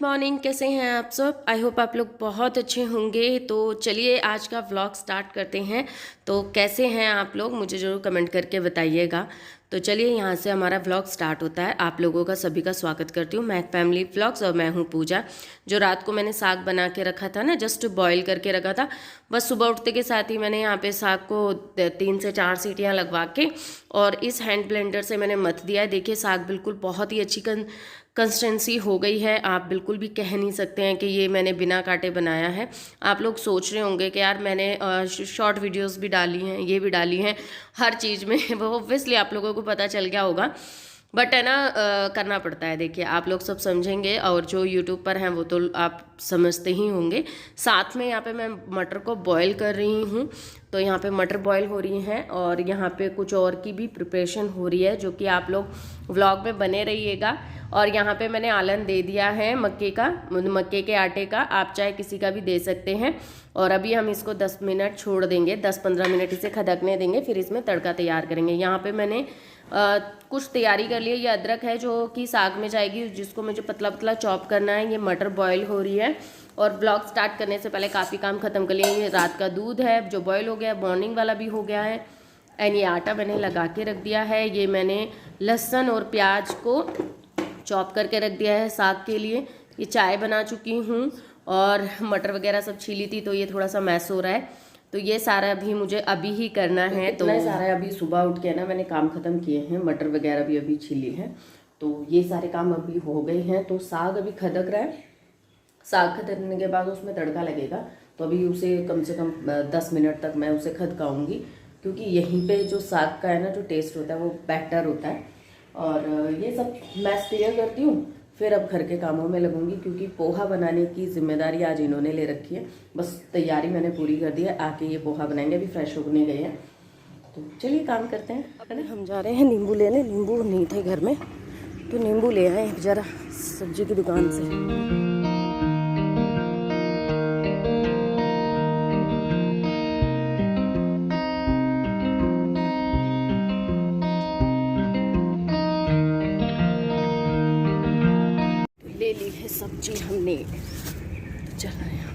Morning, कैसे हैं आप सब। आई होप आप लोग बहुत अच्छे होंगे। तो चलिए आज का व्लॉग स्टार्ट करते हैं। तो कैसे हैं आप लोग, मुझे ज़रूर कमेंट करके बताइएगा। तो चलिए यहाँ से हमारा व्लॉग स्टार्ट होता है। आप लोगों का सभी का स्वागत करती हूँ मैं फैमिली व्लॉग्स, और मैं हूँ पूजा। जो रात को मैंने साग बना के रखा था ना, जस्ट बॉईल करके रखा था, बस सुबह उठते के साथ ही मैंने यहाँ पे साग को 3 से 4 सीटियाँ लगवा के और इस हैंड ब्लेंडर से मैंने मथ दिया है। देखिए साग बिल्कुल बहुत ही अच्छी कंसिस्टेंसी हो गई है। आप बिल्कुल भी कह नहीं सकते हैं कि ये मैंने बिना काटे बनाया है। आप लोग सोच रहे होंगे कि यार मैंने शॉर्ट वीडियोस भी डाली हैं, ये भी डाली हैं, हर चीज़ में वो ऑब्वियसली आप लोगों को पता चल गया होगा, बट है ना करना पड़ता है। देखिए आप लोग सब समझेंगे, और जो यूट्यूब पर हैं वो तो आप समझते ही होंगे। साथ में यहाँ पे मैं मटर को बॉईल कर रही हूँ। तो यहाँ पे मटर बॉईल हो रही हैं और यहाँ पे कुछ और की भी प्रिपरेशन हो रही है, जो कि आप लोग व्लॉग में बने रहिएगा। और यहाँ पे मैंने आलन दे दिया है मक्के के आटे का, आप चाहे किसी का भी दे सकते हैं। और अभी हम इसको 10 मिनट छोड़ देंगे, 10-15 मिनट इसे खदकने देंगे, फिर इसमें तड़का तैयार करेंगे। यहाँ पे मैंने कुछ तैयारी कर ली है। ये अदरक है जो कि साग में जाएगी, जिसको मुझे पतला पतला चॉप करना है। ये मटर बॉईल हो रही है और ब्लॉग स्टार्ट करने से पहले काफ़ी काम ख़त्म कर लिया। ये रात का दूध है जो बॉईल हो गया है, मॉर्निंग वाला भी हो गया है। एंड ये आटा मैंने लगा के रख दिया है। ये मैंने लहसुन और प्याज को चॉप करके रख दिया है साग के लिए। ये चाय बना चुकी हूँ और मटर वगैरह सब छीली थी, तो ये थोड़ा सा मैस हो रहा है। तो ये सारा भी मुझे अभी ही करना है। तो सारा अभी सुबह उठ के ना मैंने काम ख़त्म किए हैं, मटर वगैरह भी अभी छीली हैं, तो ये सारे काम अभी हो गए हैं। तो साग अभी खदक रहा है। साग खदकने के बाद उसमें तड़का लगेगा, तो अभी उसे कम से कम 10 मिनट तक मैं उसे खदकाऊँगी, क्योंकि यहीं पे जो साग का है ना जो टेस्ट होता है वो बेटर होता है। और ये सब मैं क्लियर करती हूँ, फिर अब घर के कामों में लगूंगी, क्योंकि पोहा बनाने की जिम्मेदारी आज इन्होंने ले रखी है। बस तैयारी मैंने पूरी कर दी है, आके ये पोहा बनाएंगे। अभी फ्रेश होने गए हैं, तो चलिए काम करते हैं। अब हम जा रहे हैं नींबू लेने। नींबू नहीं थे घर में, तो नींबू ले आए ज़रा सब्जी की दुकान से। सब्जी हमने चला है,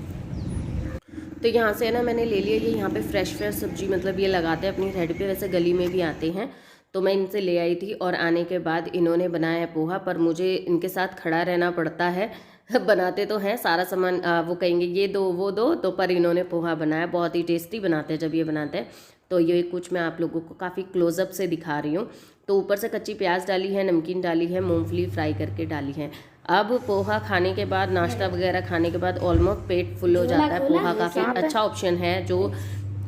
तो यहाँ से ना मैंने ले लिया। ये यहाँ पे फ्रेश सब्जी मतलब ये लगाते हैं अपनी रेडी पे, वैसे गली में भी आते हैं, तो मैं इनसे ले आई थी। और आने के बाद इन्होंने बनाया है पोहा, पर मुझे इनके साथ खड़ा रहना पड़ता है। बनाते तो हैं सारा सामान, वो कहेंगे ये दो वो दो, तो पर इन्होंने पोहा बनाया। बहुत ही टेस्टी बनाते हैं जब ये बनाते हैं। तो ये कुछ मैं आप लोगों को काफ़ी क्लोजअप से दिखा रही हूँ। तो ऊपर से कच्ची प्याज डाली है, नमकीन डाली है, मूंगफली फ्राई करके डाली है। अब पोहा खाने के बाद, नाश्ता वगैरह खाने के बाद ऑलमोस्ट पेट फुल हो जाता है। पोहा काफ़ी अच्छा ऑप्शन है, जो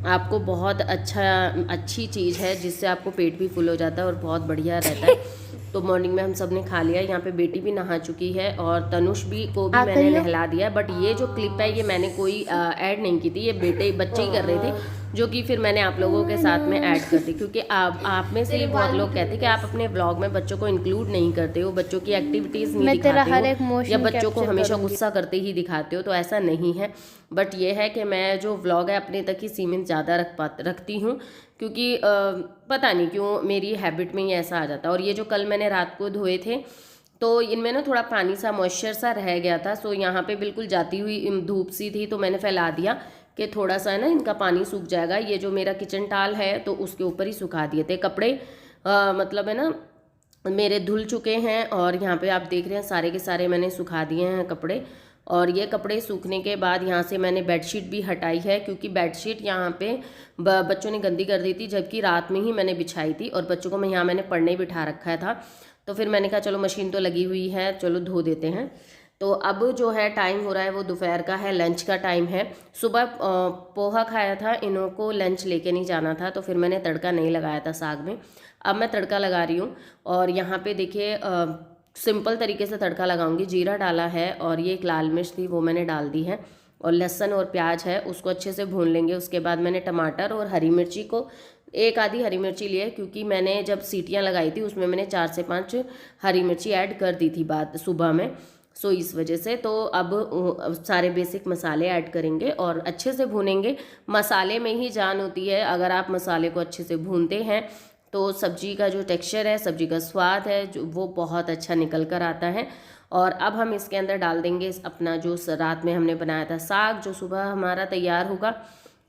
आपको बहुत अच्छी चीज़ है, जिससे आपको पेट भी फुल हो जाता है और बहुत बढ़िया रहता है। तो मॉर्निंग में हम सब ने खा लिया। यहाँ पे बेटी भी नहा चुकी है और तनुष भी को भी मैंने नहला दिया। बट ये जो क्लिप है ये मैंने कोई ऐड नहीं की थी, ये बच्चे ही कर रहे थे, जो कि फिर मैंने आप लोगों के साथ में ऐड कर दी, क्योंकि आप में से बहुत लोग कहते हैं कि आप अपने व्लॉग में बच्चों को इंक्लूड नहीं करते हो, बच्चों की एक्टिविटीज़ नहीं दिखाते हो, या बच्चों को हमेशा गुस्सा करते ही दिखाते हो। तो ऐसा नहीं है, बट ये है कि मैं जो व्लॉग है अपने तक ही सीमित ज़्यादा रखती हूँ, क्योंकि पता नहीं क्यों मेरी हैबिट में ही ऐसा आ जाता है। और ये जो कल मैंने रात को धोए थे, तो इनमें ना थोड़ा पानी सा मॉइस्चर सा रह गया था। सो यहाँ पे बिल्कुल जाती हुई धूप सी थी, तो मैंने फैला दिया कि थोड़ा सा है ना इनका पानी सूख जाएगा। ये जो मेरा किचन टाल है तो उसके ऊपर ही सुखा दिए थे कपड़े। मतलब है ना मेरे धुल चुके हैं, और यहाँ पे आप देख रहे हैं सारे के सारे मैंने सुखा दिए हैं कपड़े। और ये कपड़े सूखने के बाद यहाँ से मैंने बेडशीट भी हटाई है, क्योंकि बेडशीट यहाँ पे बच्चों ने गंदी कर दी थी, जबकि रात में ही मैंने बिछाई थी। और बच्चों को मैं यहाँ मैंने पढ़ने बिठा रखा था, तो फिर मैंने कहा चलो मशीन तो लगी हुई है, चलो धो देते हैं। तो अब जो है टाइम हो रहा है वो दोपहर का है, लंच का टाइम है। सुबह पोहा खाया था, इन्हों को लंच लेके नहीं जाना था, तो फिर मैंने तड़का नहीं लगाया था साग में। अब मैं तड़का लगा रही हूँ, और यहाँ पे देखिए सिंपल तरीके से तड़का लगाऊंगी। जीरा डाला है, और ये एक लाल मिर्च थी वो मैंने डाल दी है, और लहसुन और प्याज है उसको अच्छे से भून लेंगे। उसके बाद मैंने टमाटर और हरी मिर्ची को, एक आधी हरी मिर्ची ली है, क्योंकि मैंने जब सीटियाँ लगाई थी उसमें मैंने 4 से 5 हरी मिर्ची ऐड कर दी थी बाद सुबह में, सो इस वजह से। तो अब सारे बेसिक मसाले ऐड करेंगे और अच्छे से भूनेंगे। मसाले में ही जान होती है, अगर आप मसाले को अच्छे से भूनते हैं तो सब्जी का जो टेक्सचर है, सब्जी का स्वाद है, जो वो बहुत अच्छा निकल कर आता है। और अब हम इसके अंदर डाल देंगे अपना जो रात में हमने बनाया था साग, जो सुबह हमारा तैयार होगा।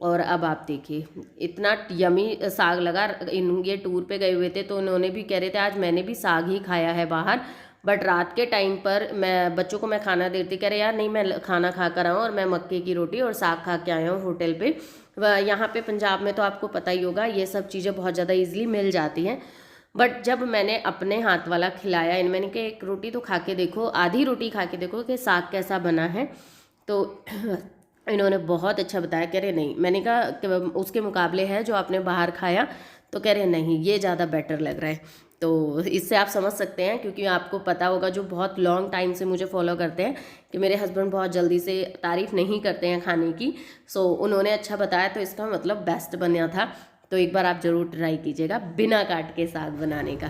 और अब आप देखिए इतना यमी साग लगा। ये टूर पे गए हुए थे तो उन्होंने भी कह रहे थे आज मैंने भी साग ही खाया है बाहर, बट रात के टाइम पर मैं बच्चों को मैं खाना देती, कह रहे यार नहीं मैं खाना खा कर आऊँ, और मैं मक्के की रोटी और साग खा के आया हूँ होटल पे। यहाँ पे पंजाब में तो आपको पता ही होगा ये सब चीज़ें बहुत ज़्यादा ईजिली मिल जाती हैं। बट जब मैंने अपने हाथ वाला खिलाया इन, मैंने कहा एक रोटी तो खा के देखो, आधी रोटी खा के देखो कि साग कैसा बना है। तो इन्होंने बहुत अच्छा बताया, कह रहे नहीं, मैंने कहा उसके मुकाबले है जो आपने बाहर खाया, तो कह रहे नहीं ये ज़्यादा बेटर लग रहा है। तो इससे आप समझ सकते हैं, क्योंकि आपको पता होगा जो बहुत लॉन्ग टाइम से मुझे फॉलो करते हैं कि मेरे हस्बैंड बहुत जल्दी से तारीफ़ नहीं करते हैं खाने की। सो उन्होंने अच्छा बताया तो इसका मतलब बेस्ट बना था। तो एक बार आप ज़रूर ट्राई कीजिएगा बिना काट के साग बनाने का।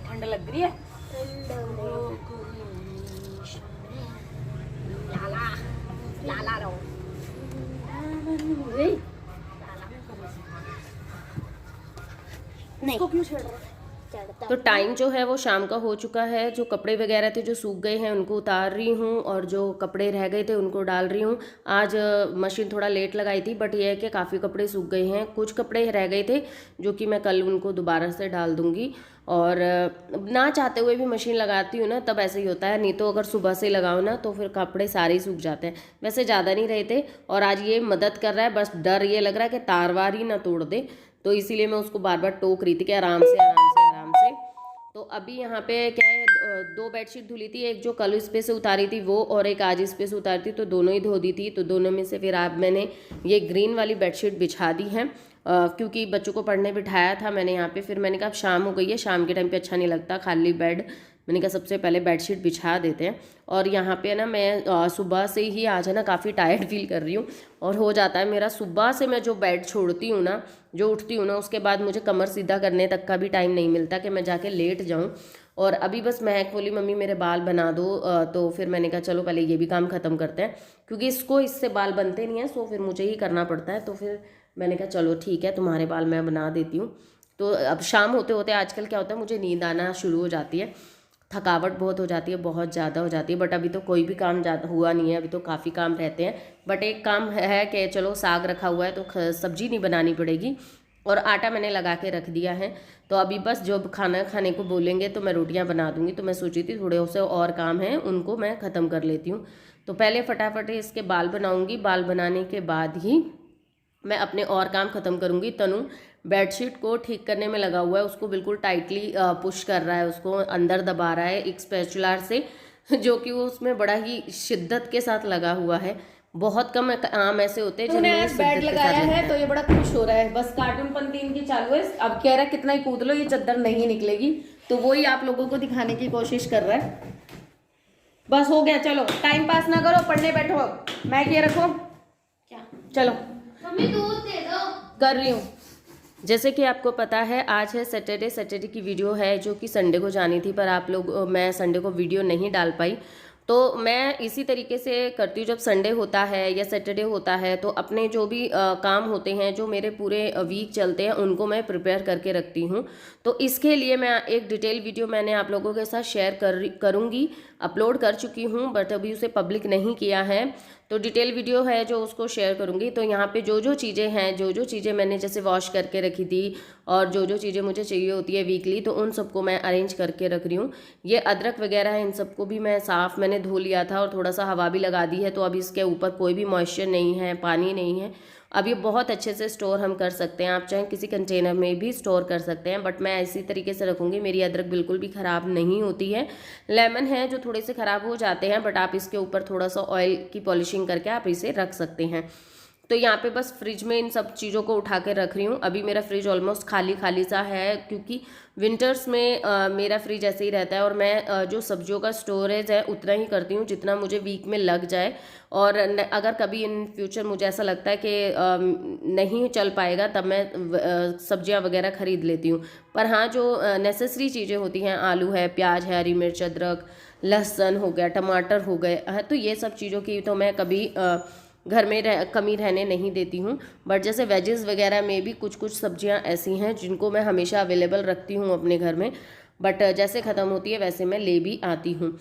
ठंड लग रही है। लाला लाला रहो। नहीं क्यों छेड़ रहा? तो टाइम जो है वो शाम का हो चुका है। जो कपड़े वगैरह थे जो सूख गए हैं उनको उतार रही हूँ, और जो कपड़े रह गए थे उनको डाल रही हूँ। आज मशीन थोड़ा लेट लगाई थी, बट ये है कि काफ़ी कपड़े सूख गए हैं। कुछ कपड़े रह गए थे जो कि मैं कल उनको दोबारा से डाल दूँगी। और ना चाहते हुए भी मशीन लगाती हूँ ना, तब ऐसे ही होता है, नहीं तो अगर सुबह से लगाओ ना तो फिर कपड़े सारे ही सूख जाते हैं। वैसे ज़्यादा नहीं रहे थे, और आज ये मदद कर रहा है, बस डर ये लग रहा है कि तार वार ही ना तोड़ दे, तो इसीलिए मैं उसको बार बार टोक रही थी कि आराम से आराम से आराम से। तो अभी यहाँ पे क्या है, 2 बेडशीट धुली थी, एक जो कल इस पे से उतारी थी वो, और एक आज इस पे से उतारी थी, तो दोनों ही धो दी थी। तो दोनों में से फिर आप मैंने ये ग्रीन वाली बेडशीट बिछा दी है, क्योंकि बच्चों को पढ़ने बिठाया था मैंने यहाँ पे। फिर मैंने कहा अब शाम हो गई है, शाम के टाइम पे अच्छा नहीं लगता खाली बेड, मैंने कहा सबसे पहले बेडशीट बिछा देते हैं। और यहाँ पे ना मैं सुबह से ही आज है ना काफ़ी टायर्ड फील कर रही हूँ, और हो जाता है मेरा सुबह से मैं जो बेड छोड़ती हूँ ना, जो उठती हूँ ना, उसके बाद मुझे कमर सीधा करने तक का भी टाइम नहीं मिलता कि मैं जाके लेट जाऊँ। और अभी बस महक बोली मम्मी मेरे बाल बना दो, तो फिर मैंने कहा चलो पहले ये भी काम ख़त्म करते हैं, क्योंकि इससे बाल बनते नहीं हैं, सो फिर मुझे ही करना पड़ता है। तो फिर मैंने कहा चलो ठीक है तुम्हारे बाल मैं बना देती हूँ। तो अब शाम होते होते आजकल क्या होता है, मुझे नींद आना शुरू हो जाती है, थकावट बहुत हो जाती है, बहुत ज़्यादा हो जाती है। बट अभी तो कोई भी काम हुआ नहीं है, अभी तो काफ़ी काम रहते हैं। बट एक काम है कि चलो साग रखा हुआ है तो सब्जी नहीं बनानी पड़ेगी, और आटा मैंने लगा के रख दिया है। तो अभी बस जब खाना खाने को बोलेंगे तो मैं रोटियां बना दूंगी। तो मैं सोची थी थोड़े से और काम हैं उनको मैं ख़त्म कर लेती हूँ। तो पहले फटाफट इसके बाल बनाऊंगी, बाल बनाने के बाद ही मैं अपने और काम ख़त्म करूँगी। तनु बेडशीट को ठीक करने में लगा हुआ है, उसको बिल्कुल टाइटली पुश कर रहा है, उसको अंदर दबा रहा है एक स्पैचुलर से, जो कि वो उसमें बड़ा ही शिद्दत के साथ लगा हुआ है। बहुत कम काम ऐसे होते हैं जिनमें बेड लगाया है, तो ये बड़ा खुश हो रहा है। बस कार्टून पंती इनकी चालू है, अब कह रहा है कितना ही कूद लो ये चादर नहीं निकलेगी, तो वही आप लोगों को दिखाने की कोशिश कर रहा है। बस हो गया, चलो टाइम पास ना करो, पढ़ने बैठो। अब मैगी रखो, क्या चलो मम्मी दूध दे दो, कर रही हूँ। जैसे कि आपको पता है आज है सैटरडे, सैटरडे की वीडियो है जो कि संडे को जानी थी, पर आप लोग मैं संडे को वीडियो नहीं डाल पाई। तो मैं इसी तरीके से करती हूँ, जब संडे होता है या सैटरडे होता है तो अपने जो भी काम होते हैं जो मेरे पूरे वीक चलते हैं उनको मैं प्रिपेयर करके रखती हूँ। तो इसके लिए मैं एक डिटेल वीडियो मैंने आप लोगों के साथ शेयर करूँगी, अपलोड कर चुकी हूँ बट अभी उसे पब्लिक नहीं किया है। तो डिटेल वीडियो है जो उसको शेयर करूँगी। तो यहाँ पे जो जो चीज़ें हैं, जो जो चीज़ें मैंने जैसे वॉश करके रखी थी और जो जो चीज़ें मुझे चाहिए होती है वीकली, तो उन सबको मैं अरेंज करके रख रही हूँ। ये अदरक वगैरह है, इन सबको भी मैं साफ़ मैंने धो लिया था और थोड़ा सा हवा भी लगा दी है, तो अब इसके ऊपर कोई भी मॉइस्चर नहीं है, पानी नहीं है। अब ये बहुत अच्छे से स्टोर हम कर सकते हैं, आप चाहें किसी कंटेनर में भी स्टोर कर सकते हैं, बट मैं इसी तरीके से रखूँगी। मेरी अदरक बिल्कुल भी ख़राब नहीं होती है। लेमन है जो थोड़े से ख़राब हो जाते हैं, बट आप इसके ऊपर थोड़ा सा ऑयल की पॉलिशिंग करके आप इसे रख सकते हैं। तो यहाँ पे बस फ्रिज में इन सब चीज़ों को उठा के रख रही हूँ। अभी मेरा फ्रिज ऑलमोस्ट खाली खाली सा है, क्योंकि विंटर्स में मेरा फ्रिज ऐसे ही रहता है और मैं जो सब्जियों का स्टोरेज है उतना ही करती हूँ जितना मुझे वीक में लग जाए। और अगर कभी इन फ्यूचर मुझे ऐसा लगता है कि नहीं चल पाएगा तब मैं सब्जियाँ वगैरह ख़रीद लेती हूँ। पर हाँ, जो नेसेसरी चीज़ें होती हैं, आलू है, प्याज है, हरी मिर्च, अदरक, लहसुन हो गया, टमाटर हो गए, तो ये सब चीज़ों की तो मैं कभी घर में कमी रहने नहीं देती हूँ। बट जैसे वेजेस वगैरह में भी कुछ कुछ सब्जियाँ ऐसी हैं जिनको मैं हमेशा अवेलेबल रखती हूँ अपने घर में, बट जैसे ख़त्म होती है वैसे मैं ले भी आती हूँ।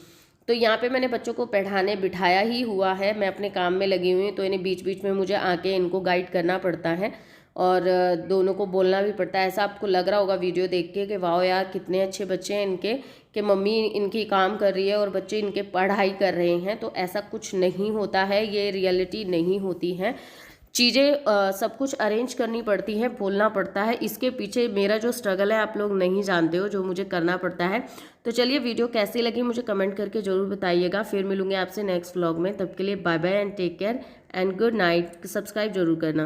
तो यहाँ पे मैंने बच्चों को पढ़ाने बिठाया ही हुआ है, मैं अपने काम में लगी हुई हूँ, तो इन्हें बीच बीच में मुझे आके इनको गाइड करना पड़ता है और दोनों को बोलना भी पड़ता है। ऐसा आपको लग रहा होगा वीडियो देख के कि वाह यार कितने अच्छे बच्चे हैं इनके, कि मम्मी इनकी काम कर रही है और बच्चे इनके पढ़ाई कर रहे हैं। तो ऐसा कुछ नहीं होता है, ये रियलिटी नहीं होती है। चीज़ें सब कुछ अरेंज करनी पड़ती है, बोलना पड़ता है। इसके पीछे मेरा जो स्ट्रगल है आप लोग नहीं जानते हो, जो मुझे करना पड़ता है। तो चलिए वीडियो कैसी लगी मुझे कमेंट करके ज़रूर बताइएगा। फिर मिलूंगी आपसे नेक्स्ट व्लॉग में, तब के लिए bye bye and take care and good night. Subscribe जरूर करना।